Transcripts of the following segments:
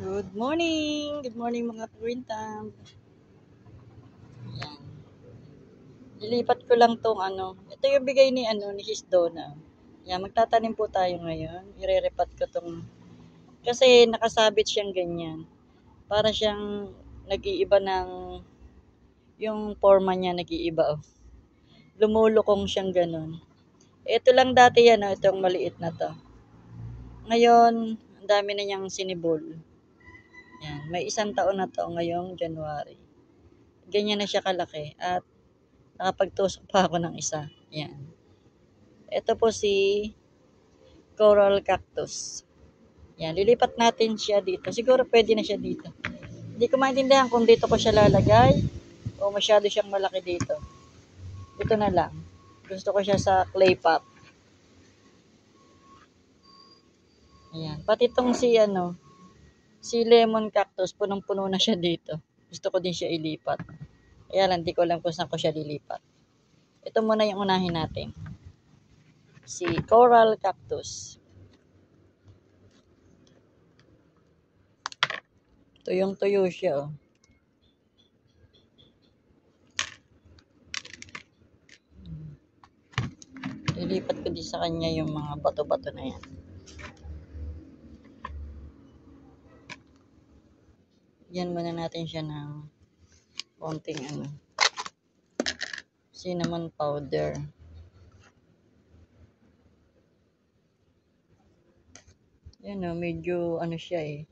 Good morning! Good morning mga ka-green thumb. Ayan. Lilipat ko lang tong ito yung bigay ni Sis Donna. Ayan, magtatanim po tayo ngayon. Ire-repat ko tong, kasi nakasabit siyang ganyan. Para siyang nag-iiba ng, yung forma niya nag-iiba oh. Lumulukong siyang ganun. Ito lang dati yan oh, itong maliit na to. Ngayon, ang dami na niyang sinibol. Ayan, may 1 taon na to ngayong January. Ganyan na siya kalaki at nakapagtusok pa ako ng isa. Yan. Ito po si coral cactus. Yan, lilipat natin siya dito. Siguro pwede na siya dito. Hindi ko maintindihan kung dito ko siya lalagay o masyado siyang malaki dito. Dito na lang. Gusto ko siya sa clay pot. Ayan. Pati itong si lemon cactus, punong-puno na siya dito. Gusto ko din siya ilipat. Kaya lang, di ko alam kung saan ko siya lilipat. Ito muna yung unahin natin. Si coral cactus. Tuyong-tuyo siya, oh. Lilipat ko din sa kanya yung mga bato-bato na yan. Yan muna natin siya ng konting cinnamon powder. Yan o, medyo siya eh.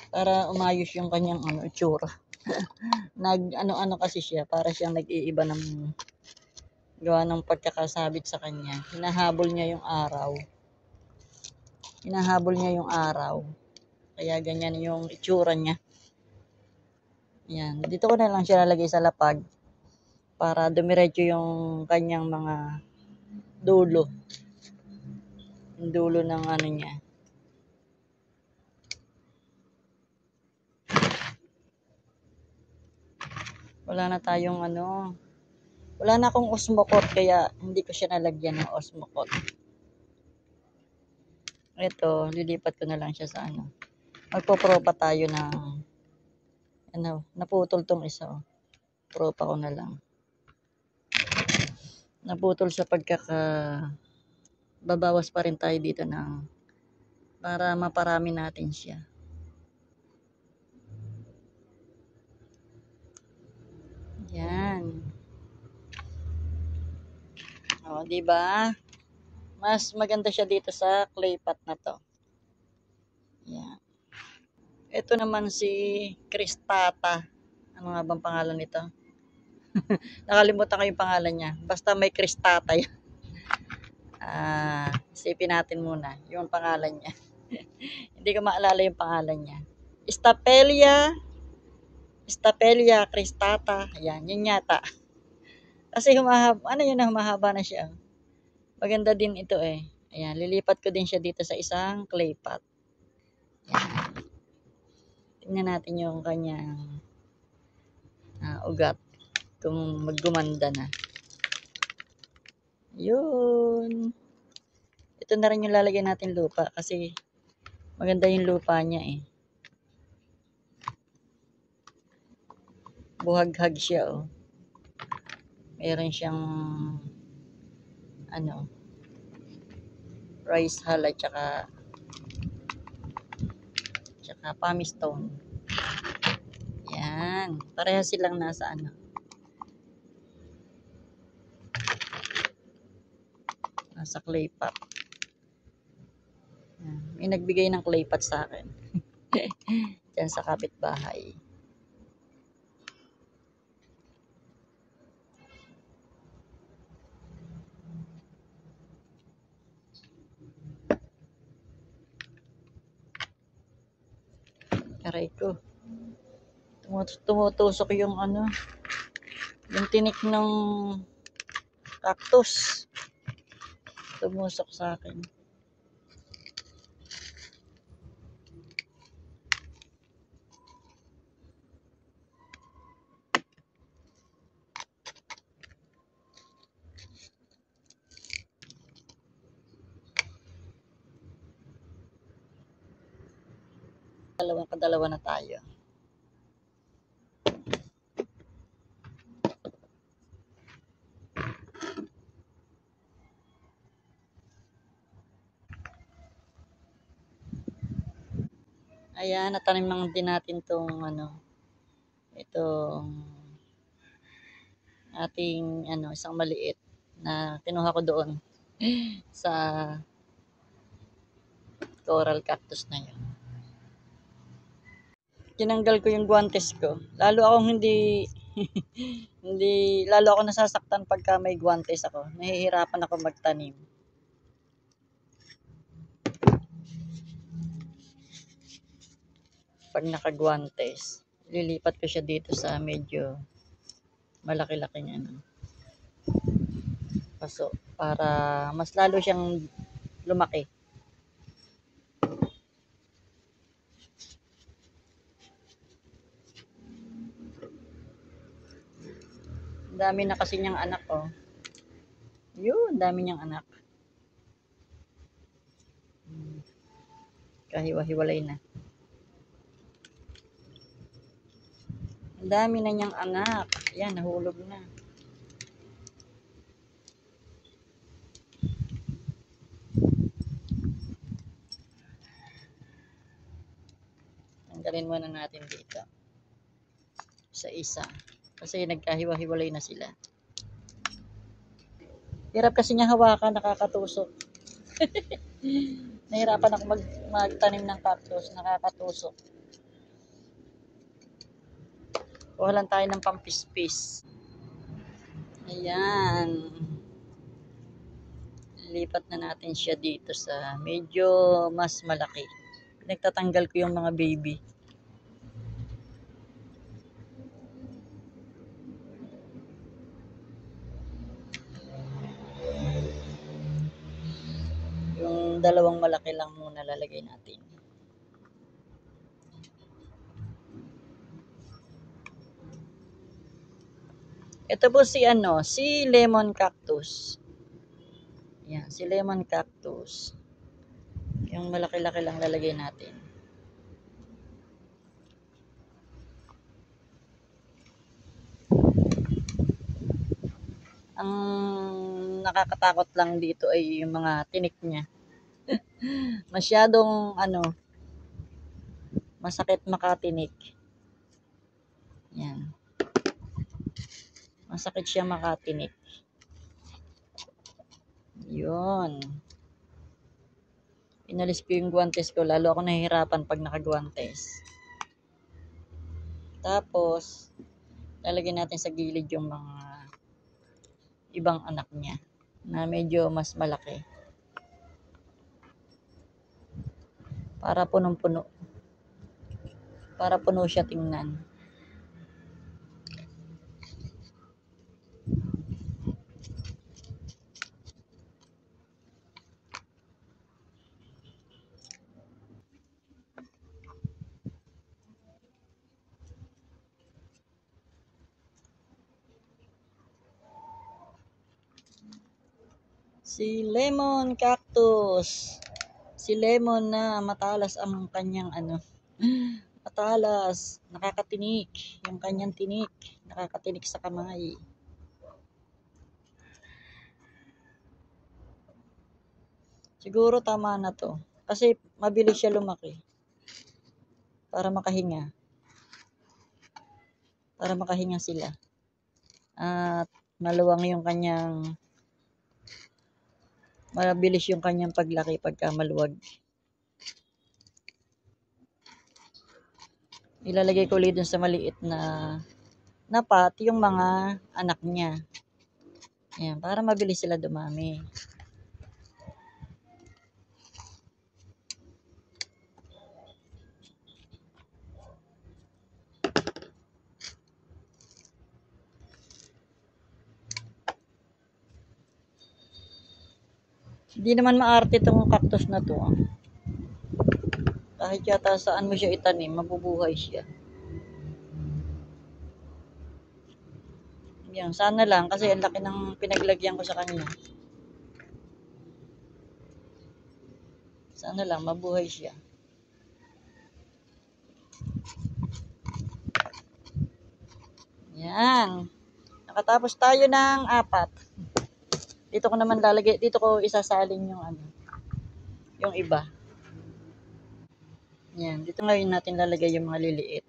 Para umayos yung kanyang itsura. Nag kasi siya, para siyang nag-iiba ng gawa ng pagkakasabit sa kanya. Hinahabol niya yung araw. Kaya ganyan yung itsura niya. Yan. Dito ko na lang siya lalagay sa lapag para dumiretso yung kanyang mga dulo. Yung dulo ng niya. Wala na tayong wala na akong osmocot kaya hindi ko siya nalagyan ng osmocot. Ito, lilipat ko na lang siya sa Magpo-propa tayo ng naputol tong isa. Oh. Propa ko na lang. Naputol sa babawas pa rin tayo dito ng para maparami natin siya. Yan. O, di ba? Mas maganda siya dito sa clay pot na to. Yan. Ito naman si Cristata. Ano nga bang pangalan nito? Nakalimutan ko yung pangalan niya. Basta may Cristata yan. Isipin natin muna yung pangalan niya. Hindi ko maalala yung pangalan niya. Stapelia cristata. Ayan, yun yata. Kasi humahaba na siya. Maganda din ito eh. Ayan, lilipat ko din siya dito sa isang clay pot. Ayan. Tingnan natin yung kanyang ugat. Kung maggumanda na. Yun. Ito na rin yung lalagyan natin lupa kasi maganda yung lupa niya eh. Buhaghag siya oh. Meron siyang rice hull at tsaka pumice stone. Yan. Pareha silang nasa nasa clay pot. Yan. May nagbigay ng clay pot sa akin. Diyan sa kapitbahay. Aray ko. Tumutusok yung yung tinik ng cactus. Tumusok sa akin. Kadalawa na tayo. Ayan, natanim lang din natin tong itong ating isang maliit na kinuha ko doon sa coral cactus na yun. Tinanggal ko yung guantes ko. Lalo akong lalo ako nasasaktan pagka may guantes ako. Nahihirapan ako magtanim. Pag nakaguantes, lilipat ko siya dito sa medyo malaki-laki niya paso para mas lalo siyang lumaki. Dami na kasi niyang anak, oh. Yun, dami niyang anak. Kahiwa-hiwalay na. Ang dami na niyang anak. Yan, nahulog na. Tanggalin muna natin dito. Sa isa. Kasi nagkahiwa-hiwalay na sila. Hirap kasi niya hawakan, nakakatusok. Nahirapan ako magtanim ng cactus, nakakatusok. Kuha lang tayo ng pampispis. Ayan. Lipat na natin siya dito sa medyo mas malaki. Nagtatanggal ko yung mga baby. Yung dalawang malaki lang muna lalagay natin. Ito po si lemon cactus. Yan, si lemon cactus. Yung malaki-laki lang lalagay natin. Ang nakakatakot lang dito ay yung mga tinik niya. Masyadong masakit makatinik. Yan. Masakit siya makatinik. Yun. Inalis ko yung guantes ko. Lalo ako nahihirapan pag nakaguantes. Tapos, lalagyan natin sa gilid yung mga ibang anak niya na medyo mas malaki. Para punong-puno. Para puno siya tingnan. Si lemon cactus. Si lemon na matalas ang kanyang matalas, nakakatinik. Yung kanyang tinik, nakakatinik sa kamay. Siguro tama na to. Kasi mabilis siya lumaki. Para makahinga. Para makahinga sila. At maluwang yung kanyang mabilis yung kanyang paglaki pagka maluwag. Ilalagay ko ulit dun sa maliit na pot yung mga anak niya. Ayan, para mabilis sila dumami. Hindi naman maarte itong cactus na to. Kahit yata saan mo siya itanim, mabubuhay siya. Yan, sana lang kasi ang laki ng pinaglagyan ko sa kanya. Sana lang mabuhay siya. Yan. Nakatapos tayo ng 4. Dito ko naman lalagay, dito ko isasalin yung ano, yung iba. Yan, dito ngayon natin lalagay yung mga liliit.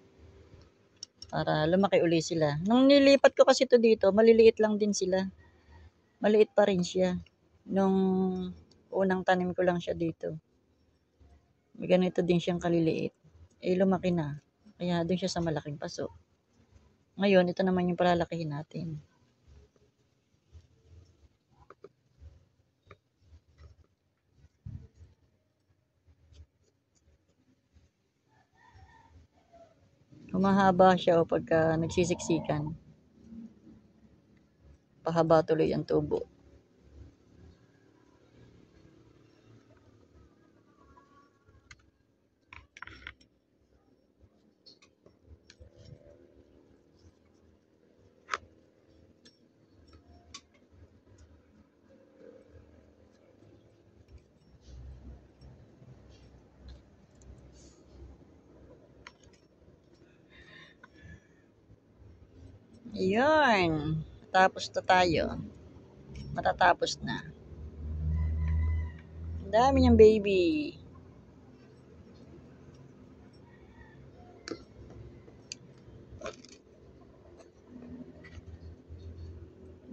Para lumaki uli sila. Nung nilipat ko kasi ito dito, maliliit lang din sila. Maliit pa rin siya. Nung unang tanim ko lang siya dito. May ganito din siyang kaliliit. Eh, lumaki na. Kaya doon siya sa malaking paso. Ngayon, ito naman yung palalakihin natin. Humahaba siya o pagka nagsisiksikan. Pahaba tuloy ang tubo. Ayun. Tapos na tayo. Matatapos na. Ang dami niyang baby.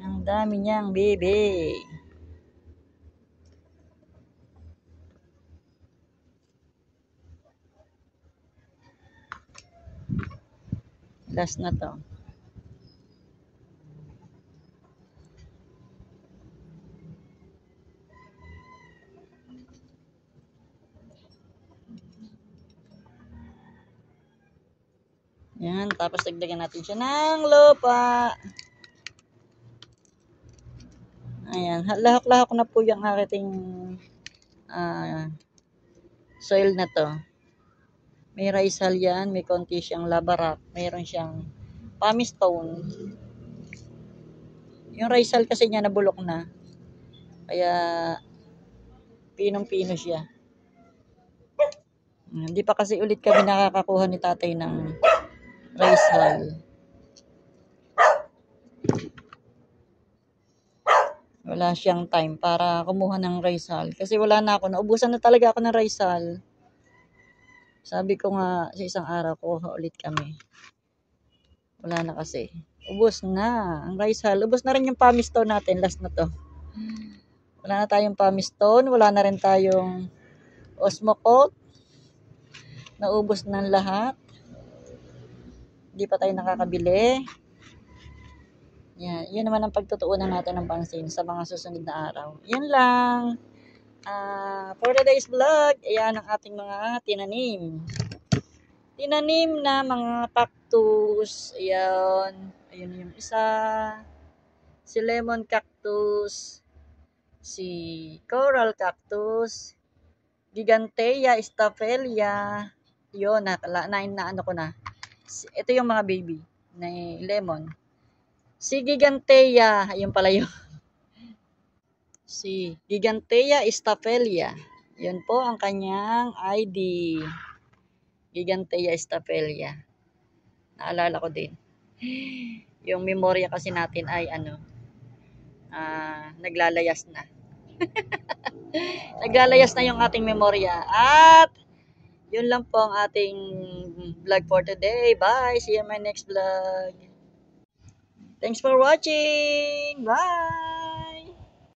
Ang dami niyang baby. Last na to. Yan, tapos dagdagan natin siya ng lupa. Ayan, lahok-lahok na po yung aking soil na to. May rice hull yan, may konti siyang lava rock, mayroon siyang pumice stone. Yung rice hull kasi niya nabulok na. Kaya pinong-pino siya. Hindi pa kasi ulit kami nakakakuha ni tatay ng rice hull. Wala siyang time para kumuha ng rice hull. Kasi wala na ako. Naubusan na talaga ako ng rice hull. Sabi ko nga sa isang araw, kuha ulit kami. Wala na kasi. Ubus na. Ang rice hull. Ubus na rin yung pumice stone natin. Last na to. Wala na tayong pumice stone. Wala na rin tayong osmocote. Naubos na lahat. Hindi pa tayo nakakabili. Yan naman ang pagtutuunan natin ng pansin sa mga susunod na araw. Yan lang. For today's vlog, ayan ang ating mga tinanim. Tinanim na mga cactus. Ayan. Ayun yung isa. Si lemon cactus. Si coral cactus. Gigantea staphylia. Yun, na ano ko na. Ito yung mga baby na lemon. Si Gigantea, ayun pala yun. Si Gigantea staphylia. Yun po ang kanyang ID. Gigantea staphylia. Naalala ko din. Yung memorya kasi natin ay naglalayas na. Naglalayas na yung ating memorya. At yun lang po ang ating vlog for today. Bye! See you in my next vlog. Thanks for watching! Bye!